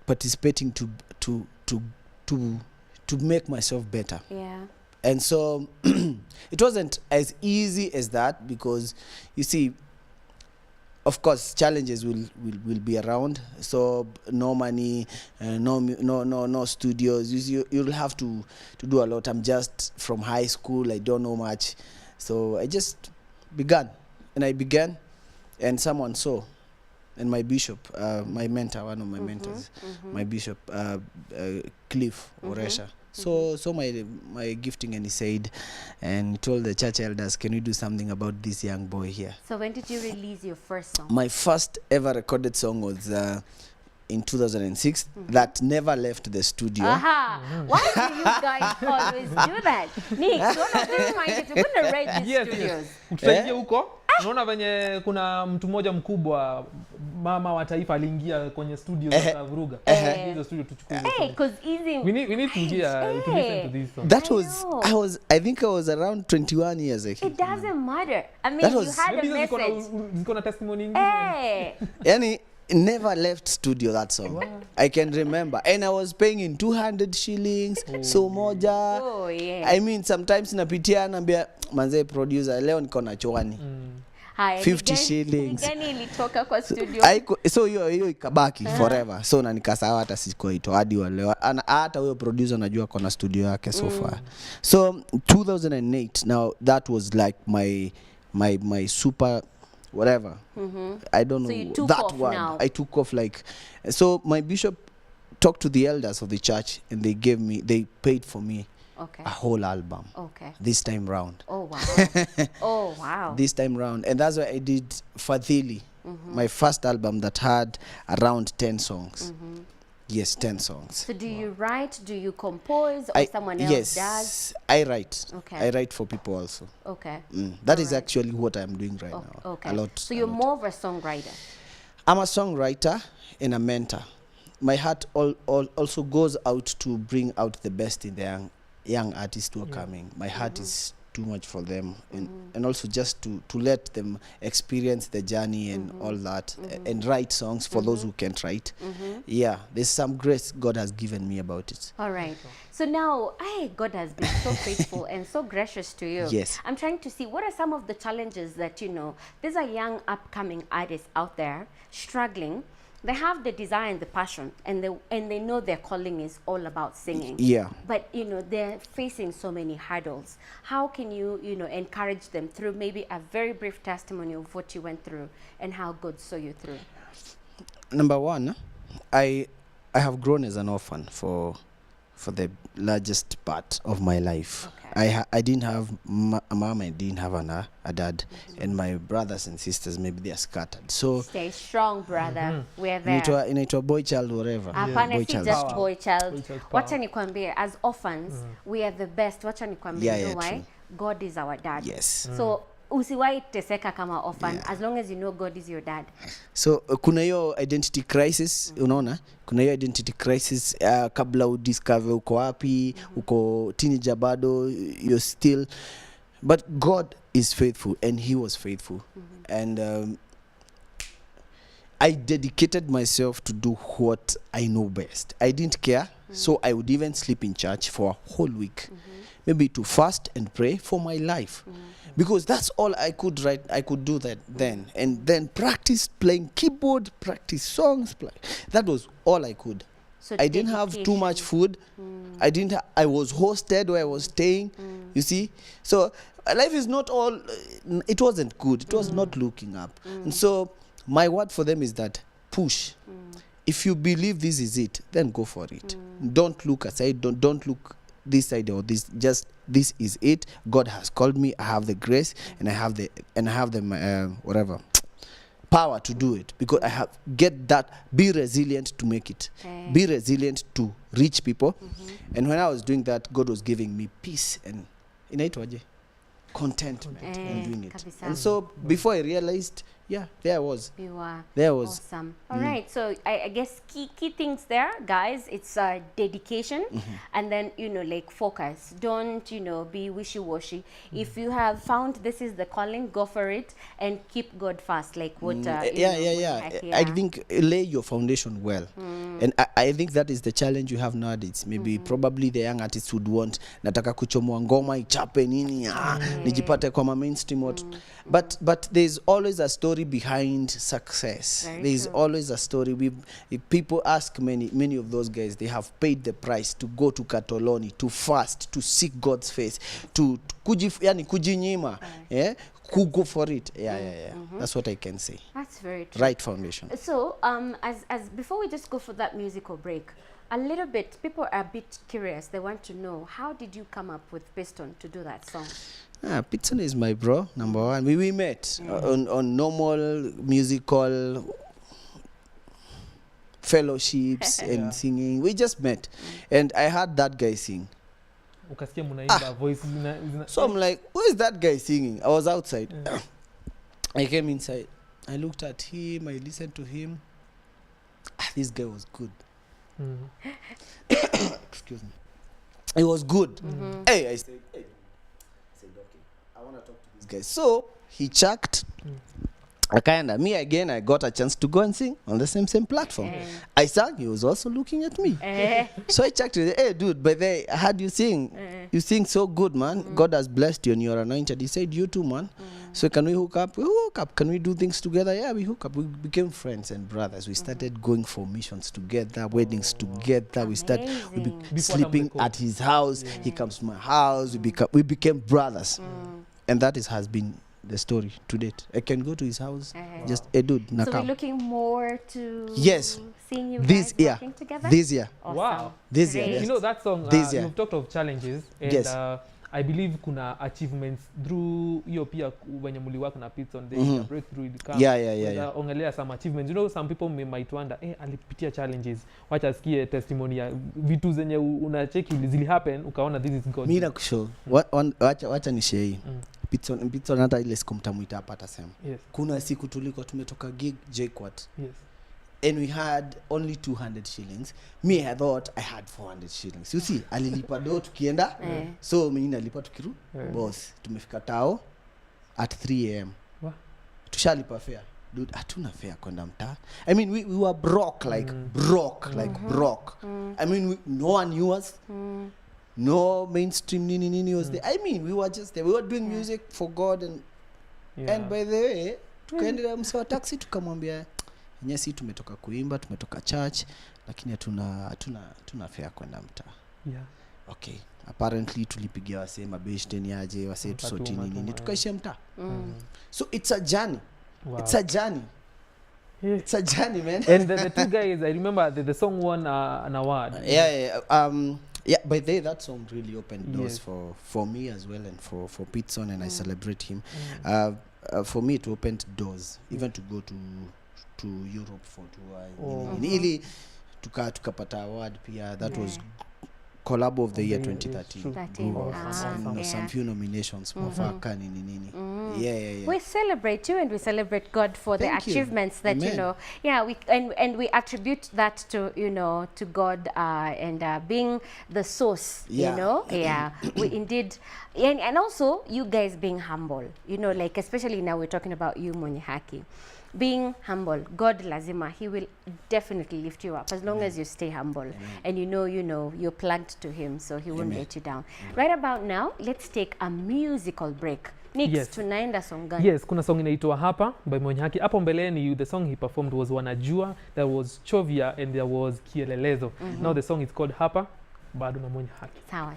participating to make myself better. Yeah. And so it wasn't as easy as that, because you see, of course, challenges will be around. So no money, no studios. You'll have to do a lot. I'm just from high school. I don't know much, so I just began, and someone saw, and my bishop, my mentor, one of my mentors, my bishop, Cliff Oresha. So my gifting, and he said, and he told the church elders, can we do something about this young boy here? So when did you release your first song? My first ever recorded song was in 2006. That never left the studio. Why do you guys always do that? Nick, one of them reminded you couldn't rate these studios. Tutaingia huko. Unaona venye kuna mtu mmoja mkubwa, mama wa taifa, aliingia kwenye studio za vuruga. Hizo studio tuchukue. Because easy. We need to listen to this song. That was I think I was around 21 years. Actually. It doesn't matter. I mean, you had a message. Ziko na testimony. Yani never left studio, that song. Wow. I can remember, and I was paying in 200 shillings. So moja. Oh yeah. I mean, sometimes napitia naambia manze producer, leo niko na chwani. 50 shillings. Gani ilitoka kwa studio? So hiyo ikabaki forever. So na nikasahau hata sikuito hadi wa leo. Hata huyo producer najua kona studio yake so far. So 2008, now that was like my super whatever. I don't know. So you took that off one. now. I took off like, so my bishop talked to the elders of the church, and they paid for me a whole album. Okay. This time round. Oh wow. Oh wow. This time round, and that's why I did Fadhili, my first album that had around 10 songs. Yes, 10 songs. So do you write? Do you compose, or someone else does? Yes, I write. Okay. I write for people also. Okay. That is actually what I'm doing right now. Okay. A lot. So you're more of a songwriter. I'm a songwriter and a mentor. My heart also goes out to bring out the best in the young artists who are coming. My heart is too much for them, and also just to let them experience the journey and all that, and write songs for those who can't write. Yeah, there's some grace God has given me about it. All right. So now, God has been so faithful and so gracious to you. Yes. I'm trying to see what are some of the challenges that, these are young upcoming artists out there struggling. They have the desire and the passion, and they know their calling is all about singing. Yeah. But they're facing so many hurdles. How can you encourage them through maybe a very brief testimony of what you went through and how God saw you through? Number one, I have grown as an orphan for the largest part of my life. Okay. I didn't have a mom, I didn't have a dad, and my brothers and sisters, maybe they are scattered. So stay strong, brother. We're there. Inaitwa boy child, whatever. Boy child. Just boy child. Wacha nikwambie, as orphans, we are the best. Wacha nikwambie, you know why? God is our dad. Yes. So usiwahi teseka kama orphan, as long as you know God is your dad. So kuna hiyo identity crisis, unaona? Kuna hiyo identity crisis kabla udiscover uko wapi, uko teenager bado, you're still, but God is faithful, and he was faithful. And I dedicated myself to do what I know best. I didn't care, so I would even sleep in church for a whole week. Maybe to fast and pray for my life. Because that's all I could write. I could do that then. And then practice playing keyboard, practice songs. That was all I could. So I didn't have too much food. I was hosted where I was staying, you see. So life is not all, it wasn't good. It was not looking up. And so my word for them is that push. If you believe this is it, then go for it. Don't look aside. Don't look this side or this. Just this is it. God has called me. I have the grace, and I have the whatever power to do it, because I have get that. Be resilient to make it. Be resilient to reach people. And when I was doing that, God was giving me peace and contentment in doing it. And so before I realized, Yeah, there was. You were. There was. Awesome. All right. So I guess key things there, guys. It's dedication, and then like focus. Don't be wishy-washy. If you have found this is the calling, go for it, and keep God first. Like what? I think lay your foundation well, and I think that is the challenge you have nowadays. Maybe probably the young artists would want nataka kuchomoa ngoma ichape nini nijipate kwa mainstream what. But there's always a story behind success. There's always a story. If people ask many of those guys, they have paid the price to go to Katoloni, to fast, to seek God's face, to kujinyima, go for it. That's what I can say. That's very true. Right foundation. So as before we just go for that musical break, a little bit, people are a bit curious. They want to know, how did you come up with Piston to do that song? Piston is my bro, number one. We met on normal musical fellowships and singing. We just met, and I heard that guy sing. So I'm like, who is that guy singing? I was outside. I came inside. I looked at him. I listened to him. This guy was good. Excuse me. It was good. Hey, I said, okay, I want to talk to this guy. So he checked. Me again, I got a chance to go and sing on the same platform. I sang, he was also looking at me. So I checked with him, hey dude, but I heard you sing. You sing so good, man. God has blessed you and you're anointed. He said, you too, man. So can we hook up? We hook up. Can we do things together? Yeah, we hook up. We became friends and brothers. We started going for missions together, weddings together. We started sleeping at his house. He comes to my house. We became brothers. And that has been the story to date. I can go to his house, just a dude. So we're looking more to seeing you this guys year, working together? This year. Awesome. Wow. This year. Yes. You know that song, This year. you've talked of challenges, and I believe kuna achievements through hiyo pia wenye muliwork na Piston, the breakthrough will come. Ongelea some achievements. You know, some people might wonder, alipitia challenges. Wacha asikie testimony ya vitu zenye unacheki zili happen, ukaona this is God. Mimi nakushow. Wacha ni share. Piston hata ile siku mtamuita hapa atasema. Kuna siku tulikuwa tumetoka gig Jquat. And we had only 200 shillings. Me, I thought I had 400 shillings. You see, alilipa do tukienda. So mimi nalipa tukiru. Boss, tumefika tao at 3 am. Tushalipa fare. Dude, hatuna fare kwenda mtaa. I mean, we were broke, like broke. I mean, no one knew us. No mainstream nini was there. I mean, we were just there. We were doing music for God and by the way, tukaenda msawa taxi tukamwambia nyesi tumetoka kuimba, tumetoka church, lakini hatuna fare kwenda mtaa. Okay. Apparently tulipigia wase mabeshte ni aje, wase tusoti nini, tukaishia mtaa. So it's a journey. Wow. It's a journey. It's a journey, man. And the two guys, I remember the song won an award. But that song really opened doors for me as well, and for Piston, and I celebrate him. For me, it opened doors, even to go to Europe for tour. Ili tukapata award pia. That was collab of the year 2013. Some few nominations for Fakani nini. We celebrate you and we celebrate God for the achievements that we attribute that to to God and being the source. We indeed, and also you guys being humble. Like especially now we're talking about you, Mwenyehaki. Being humble, God lazima, he will definitely lift you up as long as you stay humble. And you're plugged to him, so he won't let you down. Right about now, let's take a musical break. Next, tunaenda song gani? Yes, kuna song inaitwa Hapa by Mwenyehaki. Hapo mbeleni the song he performed was Wanajua, there was Chovia, and there was Kielelezo. Now the song is called Hapa, bado na Mwenyehaki. Sawa.